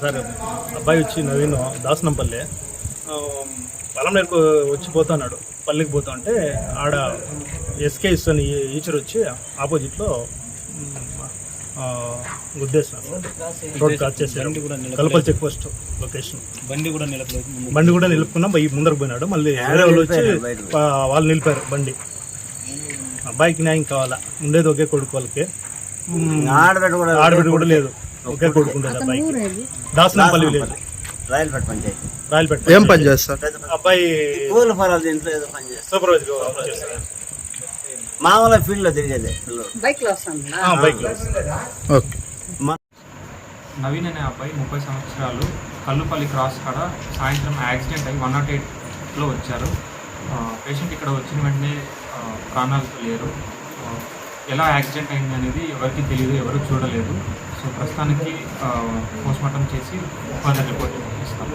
Sir అబ్బాయి వచ్చి నవీన్ దాసనంపల్లి పొలం నేర్కు వచ్చిపోతున్నాడు, పల్లికి పోతా ఉంటే ఆడ ఎస్కేఎస్ అని ఈచర్ వచ్చి ఆపోజిట్లో గుద్దేసినారు. రోడ్ క్రాస్ చేశారు. కలపల్ చెక్ పోస్ట్ లొకేషన్. బండి కూడా నిలుపుకున్నాం, ముందరకు పోయినాడు. మళ్ళీ వేరే వాళ్ళు వచ్చి వాళ్ళు నిలిపారు బండి. అబ్బాయికి న్యాయం కావాలా, ఉండేది ఒకే కొడుకు, వాళ్ళకి ఆడబిడ్డ కూడా లేదు, ఒకే కొడుకు ఉండేది అబ్బాయికి. దాసనంపల్లి విలేజ్, రాయలపేట. ఏం పని చేస్తారు అబ్బాయి? సూపర్వైజర్ చేస్తారు. మామూలుగా ఫీల్డ్ లో తిరిగేది బైక్ లో. నవీన్ అనే అబ్బాయి 30 సంవత్సరాలు, కల్లుపల్లి క్రాస్ కాడ సాయంత్రం యాక్సిడెంట్ అయ్యి 108లో వచ్చారు. పేషెంట్ ఇక్కడ వచ్చిన వెంటనే ప్రాణాలతో లేరు. ఎలా యాక్సిడెంట్ అయింది అనేది ఎవరికి తెలియదు, ఎవరు చూడలేదు. సో ప్రస్తుతానికి పోస్ట్మార్టం చేసి ఫర్దర్ రిపోర్ట్ ఇస్తాం.